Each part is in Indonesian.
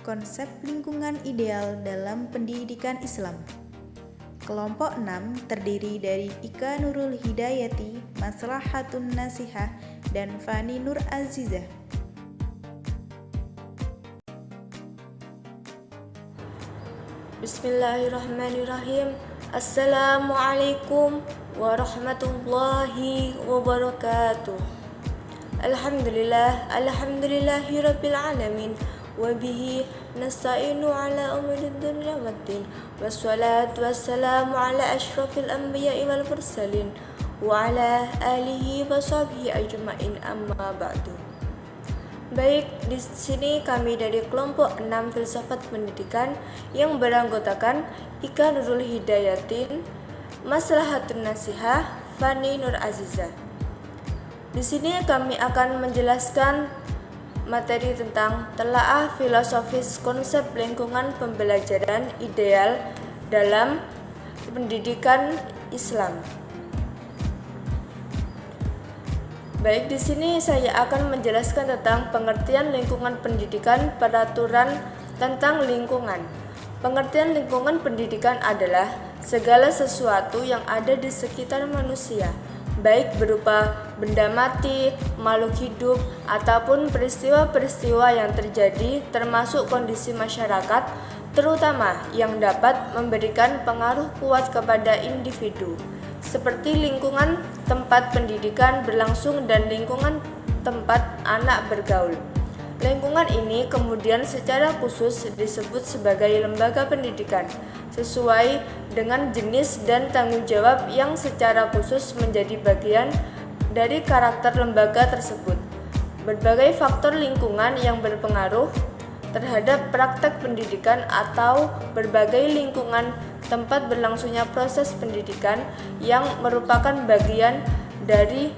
Konsep lingkungan ideal dalam pendidikan Islam. Kelompok 6 terdiri dari Ika Nurul Hidayati, Maslahatun Nasihah, dan Fani Nur Azizah. Bismillahirrahmanirrahim. Assalamualaikum warahmatullahi wabarakatuh. Alhamdulillahi rabbil alamin. Wabihi nasta'inu ala umuri dunya waddin. Wassalatu wassalamu ala asyrafil anbiya'i wal mursalin wa ala alihi wa sahbihi ajma'in, amma ba'du. Baik, di sini kami dari kelompok 6 Filsafat Pendidikan yang beranggotakan Ika Nurul Hidayatin, Maslahatun Nasihah, Fani Nur Azizah. Di sini kami akan menjelaskan materi tentang telaah filosofis konsep lingkungan pembelajaran ideal dalam pendidikan Islam. Baik, di sini saya akan menjelaskan tentang pengertian lingkungan pendidikan, peraturan tentang lingkungan. Pengertian lingkungan pendidikan adalah segala sesuatu yang ada di sekitar manusia, baik berupa benda mati, makhluk hidup, ataupun peristiwa-peristiwa yang terjadi termasuk kondisi masyarakat, terutama yang dapat memberikan pengaruh kuat kepada individu, seperti lingkungan tempat pendidikan berlangsung dan lingkungan tempat anak bergaul. Lingkungan ini kemudian secara khusus disebut sebagai lembaga pendidikan, sesuai dengan jenis dan tanggung jawab yang secara khusus menjadi bagian dari karakter lembaga tersebut. Berbagai faktor lingkungan yang berpengaruh terhadap praktek pendidikan atau berbagai lingkungan tempat berlangsungnya proses pendidikan yang merupakan bagian dari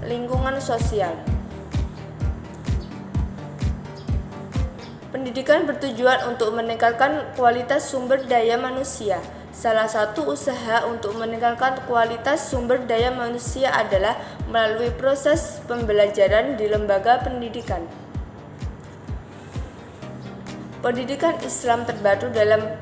lingkungan sosial. Pendidikan bertujuan untuk meningkatkan kualitas sumber daya manusia. Salah satu usaha untuk meningkatkan kualitas sumber daya manusia adalah melalui proses pembelajaran di lembaga pendidikan. Pendidikan Islam terbaru dalam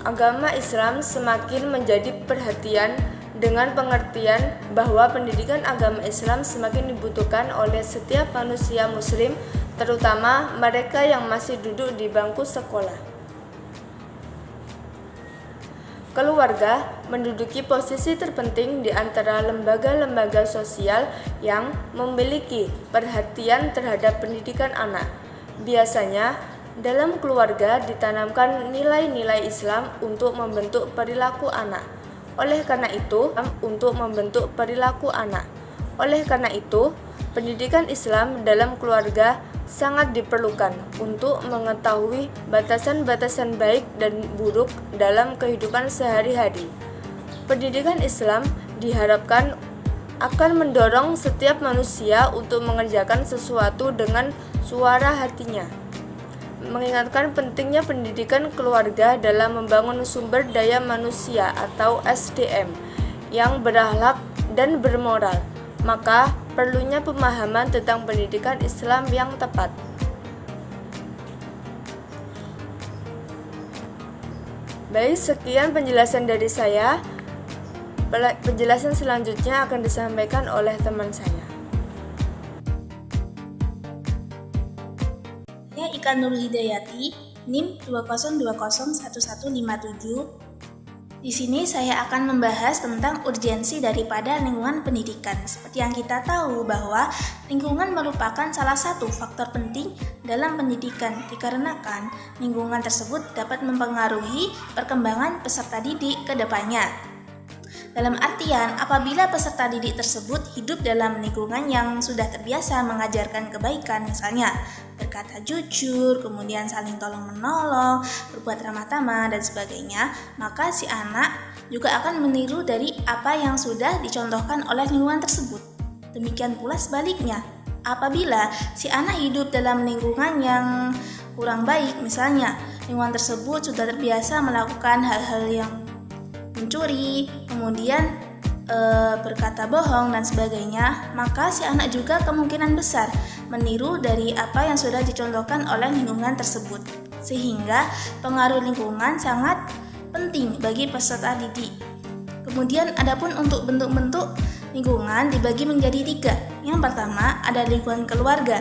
agama Islam semakin menjadi perhatian dengan pengertian bahwa pendidikan agama Islam semakin dibutuhkan oleh setiap manusia muslim, terutama mereka yang masih duduk di bangku sekolah. Keluarga menduduki posisi terpenting di antara lembaga-lembaga sosial yang memiliki perhatian terhadap pendidikan anak. Biasanya, dalam keluarga ditanamkan nilai-nilai Islam untuk membentuk perilaku anak. Oleh karena itu, pendidikan Islam dalam keluarga sangat diperlukan untuk mengetahui batasan-batasan baik dan buruk dalam kehidupan sehari-hari. Pendidikan Islam diharapkan akan mendorong setiap manusia untuk mengerjakan sesuatu dengan suara hatinya, mengingatkan pentingnya pendidikan keluarga dalam membangun sumber daya manusia atau SDM yang berakhlak dan bermoral. Maka perlunya pemahaman tentang pendidikan Islam yang tepat. Baik, sekian penjelasan dari saya. Penjelasan selanjutnya akan disampaikan oleh teman saya. Saya Ika Nurul Hidayati, NIM 202011157. Di sini saya akan membahas tentang urgensi daripada lingkungan pendidikan. Seperti yang kita tahu bahwa lingkungan merupakan salah satu faktor penting dalam pendidikan dikarenakan lingkungan tersebut dapat mempengaruhi perkembangan peserta didik ke depannya. Dalam artian, apabila peserta didik tersebut hidup dalam lingkungan yang sudah terbiasa mengajarkan kebaikan, misalnya berkata jujur, kemudian saling tolong-menolong, berbuat ramah tamah, dan sebagainya, maka si anak juga akan meniru dari apa yang sudah dicontohkan oleh lingkungan tersebut. Demikian pula sebaliknya, apabila si anak hidup dalam lingkungan yang kurang baik, misalnya lingkungan tersebut sudah terbiasa melakukan hal-hal yang mencuri, kemudian berkata bohong dan sebagainya, maka si anak juga kemungkinan besar meniru dari apa yang sudah dicontohkan oleh lingkungan tersebut. Sehingga pengaruh lingkungan sangat penting bagi peserta didik. Kemudian adapun untuk bentuk-bentuk lingkungan dibagi menjadi 3. Yang pertama ada lingkungan keluarga,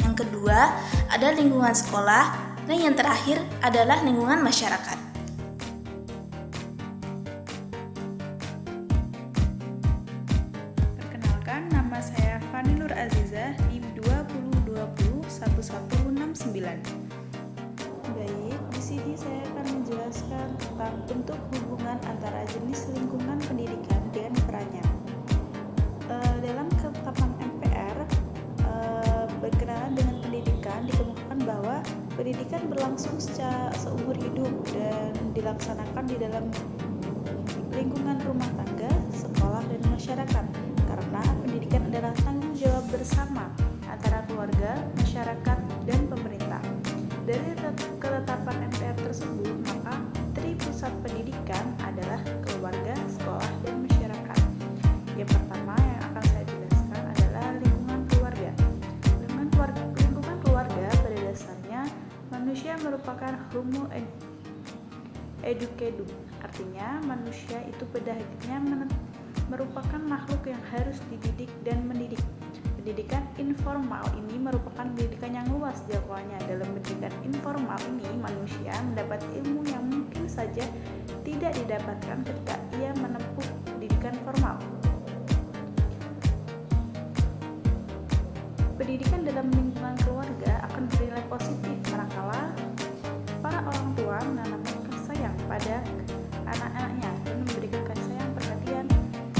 yang kedua ada lingkungan sekolah, dan yang terakhir adalah lingkungan masyarakat. Perkenalkan, nama saya Fani Nur Azizah, NIM 20201169. Baik, di sini saya akan menjelaskan tentang bentuk hubungan antara jenis lingkungan pendidikan dan perannya. Dalam ketetapan MPR berkenaan dengan pendidikan dikemukakan bahwa pendidikan berlangsung secara seumur hidup dan dilaksanakan di dalam lingkungan rumah tangga, sekolah, dan masyarakat, karena pendidikan adalah tanggung jawab bersama antara keluarga, masyarakat, dan pemerintah. Dari ketetapan MPR tersebut, maka pusat pendidikan adalah keluarga, sekolah, dan masyarakat. Yang pertama yang akan saya jelaskan adalah lingkungan keluarga. Lingkungan keluarga pada dasarnya manusia merupakan homo educandum, artinya manusia itu pada hakikatnya merupakan makhluk yang harus dididik dan mendidik. Pendidikan informal ini merupakan pendidikan yang luas jangkauannya. Dalam pendidikan informal ini, manusia mendapat ilmu yang mungkin saja tidak didapatkan ketika ia menempuh pendidikan formal. Pendidikan dalam lingkungan keluarga akan bernilai positif manakala para orang tua menanamkan kasih sayang pada anak-anaknya dan memberikan kasih sayang perhatian,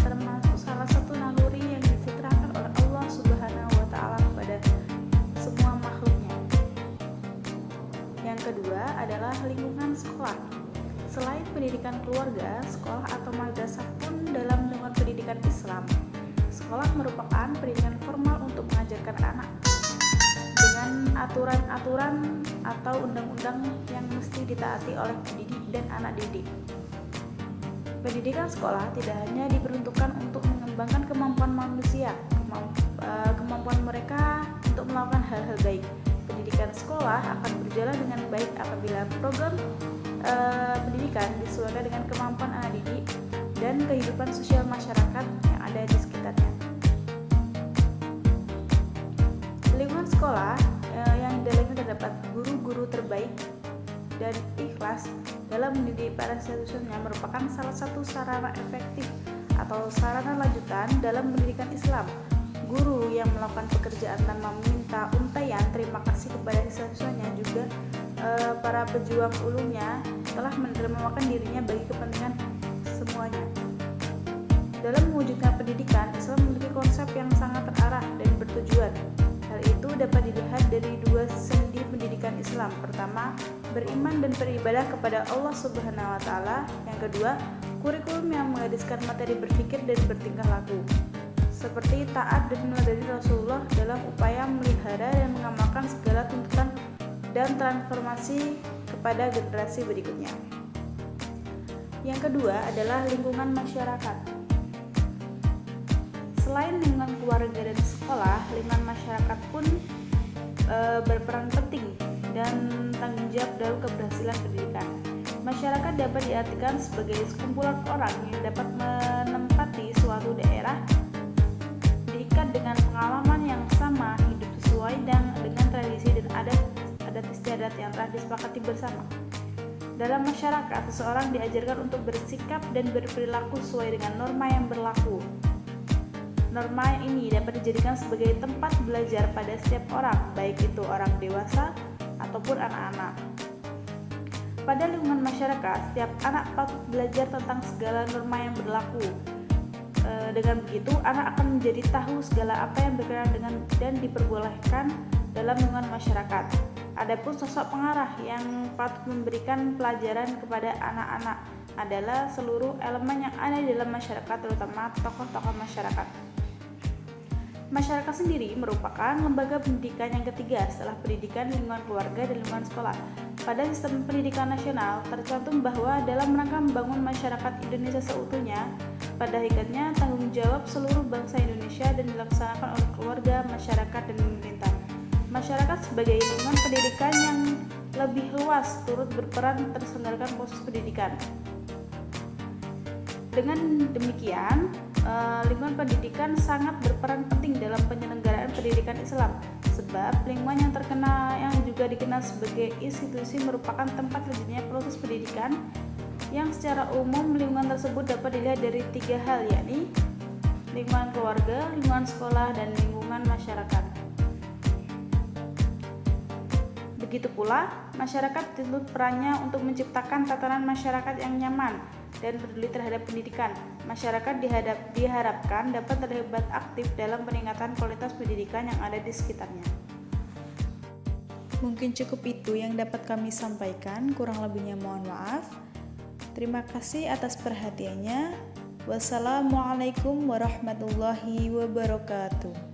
termasuk salah satu naluri yang difitrahkan oleh Allah Subhanahu wa Ta'ala kepada semua makhluknya. Yang kedua adalah lingkungan sekolah. Selain pendidikan keluarga, sekolah atau madrasah pun dalam lingkungan pendidikan Islam. Sekolah merupakan pendidikan formal untuk mengajarkan anak dengan aturan-aturan atau undang-undang yang mesti ditaati oleh pendidik dan anak didik. Pendidikan sekolah tidak hanya diperuntukkan untuk mengembangkan kemampuan manusia, kemampuan mereka untuk melakukan hal-hal baik. Pendidikan sekolah akan berjalan dengan baik apabila program pendidikan disesuaikan dengan kemampuan anak didik dan kehidupan sosial masyarakat yang ada di sekitarnya. Lingkungan sekolah yang di dalamnya terdapat guru-guru terbaik dan ikhlas dalam mendidik para siswanya merupakan salah satu sarana efektif atau sarana lanjutan dalam pendidikan Islam. Guru yang melakukan pekerjaan tanpa meminta untaian terima kasih kepada siswanya juga para pejuang ulungnya telah memakan dirinya bagi kepentingan semuanya. Dalam mewujudkan pendidikan, Islam memiliki konsep yang sangat terarah dan bertujuan. Hal itu dapat dilihat dari 2 sendi pendidikan Islam. Pertama, beriman dan beribadah kepada Allah Subhanahu wa Ta'ala. Yang kedua, kurikulum yang menggadiskan materi berpikir dan bertingkah laku, seperti taat dan meladani Rasulullah dalam upaya memelihara dan mengamalkan segala tuntutan dan transformasi kepada generasi berikutnya. Yang kedua adalah lingkungan masyarakat. Selain lingkungan keluarga dan sekolah, lingkungan masyarakat pun berperan penting dan tanggung jawab dalam keberhasilan pendidikan. Masyarakat dapat diartikan sebagai sekumpulan orang yang dapat menempati suatu daerah, diikat dengan pengalaman yang sama, hidup sesuai dengan tradisi dan adat istiadat yang telah disepakati bersama. Dalam masyarakat, seseorang diajarkan untuk bersikap dan berperilaku sesuai dengan norma yang berlaku. Norma ini dapat dijadikan sebagai tempat belajar pada setiap orang, baik itu orang dewasa ataupun anak-anak. Pada lingkungan masyarakat, setiap anak patut belajar tentang segala norma yang berlaku. Dengan begitu, anak akan menjadi tahu segala apa yang berkenaan dengan dan diperbolehkan dalam lingkungan masyarakat. Adapun sosok pengarah yang patut memberikan pelajaran kepada anak-anak adalah seluruh elemen yang ada di dalam masyarakat, terutama tokoh-tokoh masyarakat. Masyarakat sendiri merupakan lembaga pendidikan yang ketiga setelah pendidikan lingkungan keluarga dan lingkungan sekolah. Pada sistem pendidikan nasional tercantum bahwa dalam rangka membangun masyarakat Indonesia seutuhnya, pada hakikatnya tanggung jawab seluruh bangsa Indonesia dan dilaksanakan oleh keluarga, masyarakat, dan pemerintah. Masyarakat sebagai lingkungan pendidikan yang lebih luas turut berperan terselenggarakan proses pendidikan. Dengan demikian, lingkungan pendidikan sangat berperan penting dalam penyelenggaraan pendidikan Islam, sebab lingkungan yang terkenal yang juga dikenal sebagai institusi merupakan tempat terjadinya proses pendidikan yang secara umum lingkungan tersebut dapat dilihat dari 3 hal, yakni lingkungan keluarga, lingkungan sekolah, dan lingkungan masyarakat. Begitu pula, masyarakat dituntut perannya untuk menciptakan tatanan masyarakat yang nyaman dan peduli terhadap pendidikan. Masyarakat diharapkan dapat terlibat aktif dalam peningkatan kualitas pendidikan yang ada di sekitarnya. Mungkin cukup itu yang dapat kami sampaikan, kurang lebihnya mohon maaf. Terima kasih atas perhatiannya. Wassalamualaikum warahmatullahi wabarakatuh.